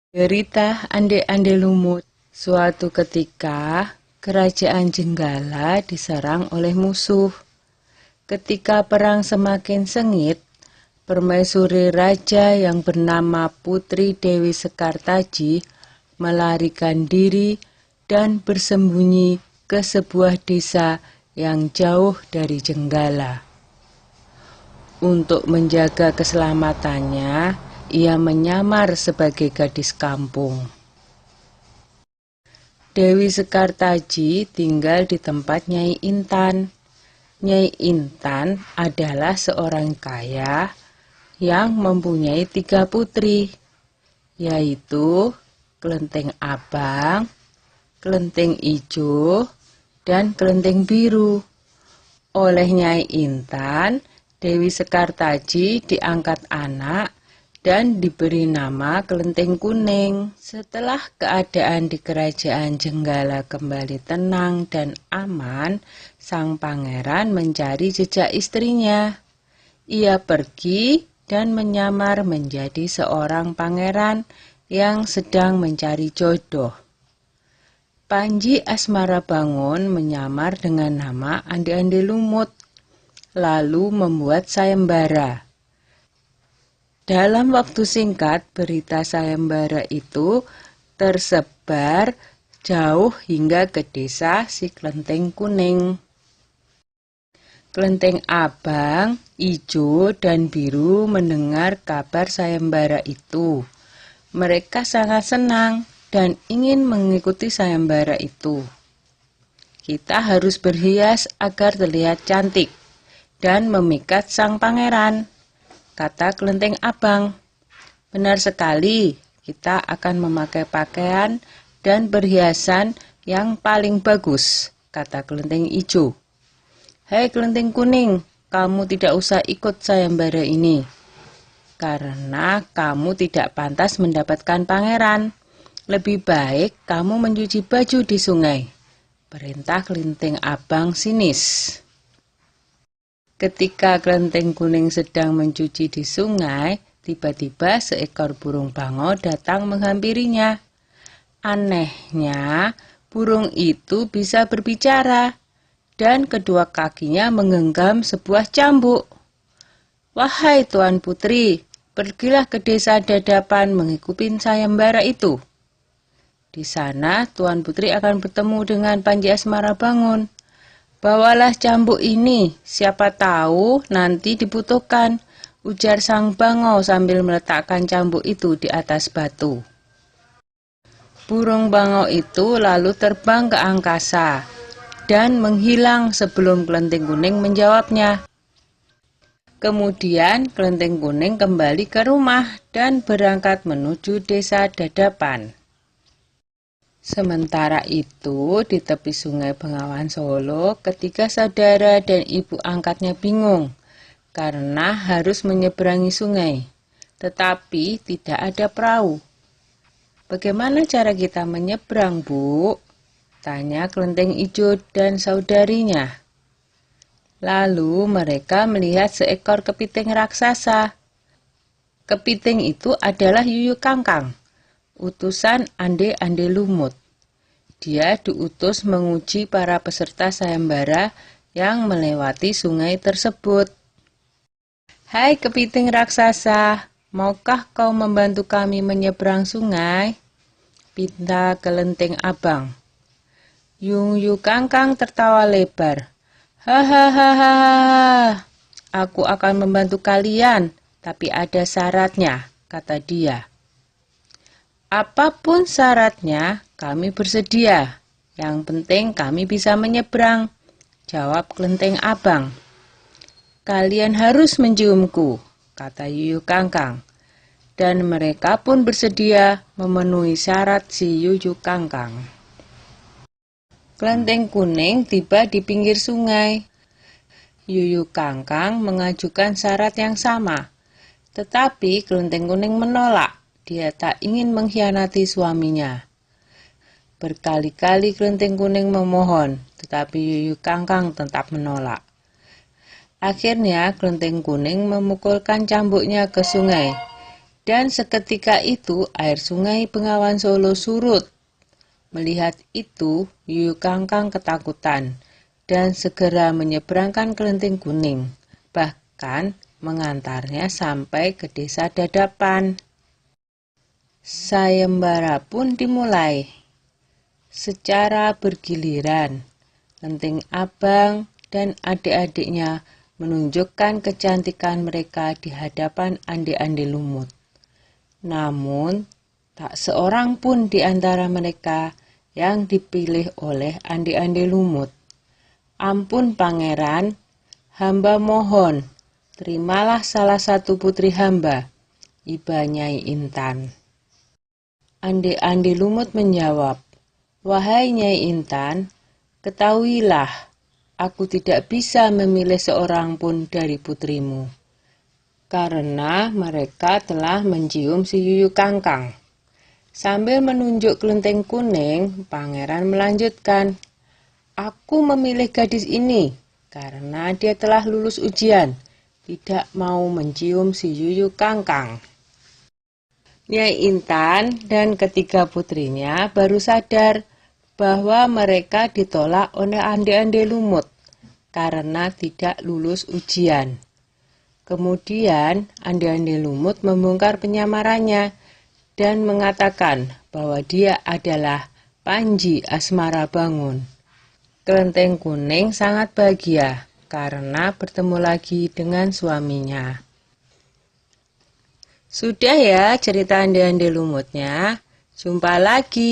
Derita ande-ande lumut. Suatu ketika, kerajaan Jenggala diserang oleh musuh. Ketika perang semakin sengit, permaisuri raja yang bernama Putri Dewi Sekartaji melarikan diri dan bersembunyi ke sebuah desa yang jauh dari Jenggala. Untuk menjaga keselamatannya, ia menyamar sebagai gadis kampung. Dewi Sekartaji tinggal di tempat Nyai Intan. Nyai Intan adalah seorang kaya yang mempunyai 3 putri, yaitu Kelenteng Abang, Kelenteng Ijo, dan Kelenteng Biru. Oleh Nyai Intan, Dewi Sekartaji diangkat anak dan diberi nama Kelenteng Kuning. Setelah keadaan di kerajaan Jenggala kembali tenang dan aman, sang pangeran mencari jejak istrinya. Ia pergi dan menyamar menjadi seorang pangeran yang sedang mencari jodoh. Panji Asmarabangun menyamar dengan nama Ande-ande Lumut, lalu membuat sayembara. Dalam waktu singkat, berita sayembara itu tersebar jauh hingga ke desa si Kelenteng Kuning. Kelenteng Abang, Ijo, dan Biru mendengar kabar sayembara itu. Mereka sangat senang dan ingin mengikuti sayembara itu. Kita harus berhias agar terlihat cantik dan memikat sang pangeran, kata Kelenteng Abang. Benar sekali, kita akan memakai pakaian dan perhiasan yang paling bagus, kata Kelenteng Ijo. Hei Kelenteng Kuning, kamu tidak usah ikut sayembara ini, karena kamu tidak pantas mendapatkan pangeran. Lebih baik kamu mencuci baju di sungai, perintah Kelenteng Abang sinis. Ketika Kelenteng Kuning sedang mencuci di sungai, tiba-tiba seekor burung bangau datang menghampirinya. Anehnya, burung itu bisa berbicara, dan kedua kakinya menggenggam sebuah cambuk. Wahai Tuan Putri, pergilah ke desa Dadapan mengikuti sayembara itu. Di sana Tuan Putri akan bertemu dengan Panji Asmarabangun. Bawalah cambuk ini, siapa tahu nanti dibutuhkan, ujar sang bangau sambil meletakkan cambuk itu di atas batu. Burung bangau itu lalu terbang ke angkasa dan menghilang sebelum Kelenteng Kuning menjawabnya. Kemudian Kelenteng Kuning kembali ke rumah dan berangkat menuju desa Dadapan. Sementara itu, di tepi sungai Bengawan Solo, ketiga saudara dan ibu angkatnya bingung karena harus menyeberangi sungai, tetapi tidak ada perahu. Bagaimana cara kita menyeberang, Bu? Tanya Kelenteng Ijo dan saudarinya. Lalu mereka melihat seekor kepiting raksasa. Kepiting itu adalah Yuyu Kangkang, utusan Ande-ande Lumut. Dia diutus menguji para peserta sayembara yang melewati sungai tersebut. Hai kepiting raksasa, maukah kau membantu kami menyeberang sungai? Pinta Kelenteng Abang. Yuyu Kangkang tertawa lebar. Hahaha, aku akan membantu kalian, tapi ada syaratnya, kata dia. Apapun syaratnya, kami bersedia. Yang penting kami bisa menyeberang, jawab Kelenteng Abang. Kalian harus menciumku, kata Yuyu Kangkang. Dan mereka pun bersedia memenuhi syarat si Yuyu Kangkang. Kelenteng Kuning tiba di pinggir sungai. Yuyu Kangkang mengajukan syarat yang sama, tetapi Kelenteng Kuning menolak. Dia tak ingin mengkhianati suaminya. Berkali-kali Kelenteng Kuning memohon, tetapi Yuyu Kangkang tetap menolak. Akhirnya Kelenteng Kuning memukulkan cambuknya ke sungai, Dan seketika itu air sungai Bengawan Solo surut. Melihat itu, Yuyu Kangkang ketakutan dan segera menyeberangkan Kelenteng Kuning, bahkan mengantarnya sampai ke desa Dadapan. Sayembara pun dimulai. Secara bergiliran, Lenteng Abang dan adik-adiknya menunjukkan kecantikan mereka di hadapan ande-ande lumut. Namun, tak seorang pun di antara mereka yang dipilih oleh ande-ande lumut. Ampun pangeran, hamba mohon, terimalah salah satu putri hamba, iba Nyai Intan. Ande-ande lumut menjawab, wahai Nyai Intan, ketahuilah, aku tidak bisa memilih seorang pun dari putrimu, karena mereka telah mencium si Yuyu Kangkang. Sambil menunjuk Kelenteng Kuning, pangeran melanjutkan, aku memilih gadis ini karena dia telah lulus ujian, tidak mau mencium si Yuyu Kangkang. Nyai Intan dan ketiga putrinya baru sadar bahwa mereka ditolak oleh ande-ande lumut karena tidak lulus ujian. Kemudian ande-ande lumut membongkar penyamarannya dan mengatakan bahwa dia adalah Panji Asmara Bangun. Kelenteng Kuning sangat bahagia karena bertemu lagi dengan suaminya. Sudah ya cerita ande-ande lumutnya. Jumpa lagi.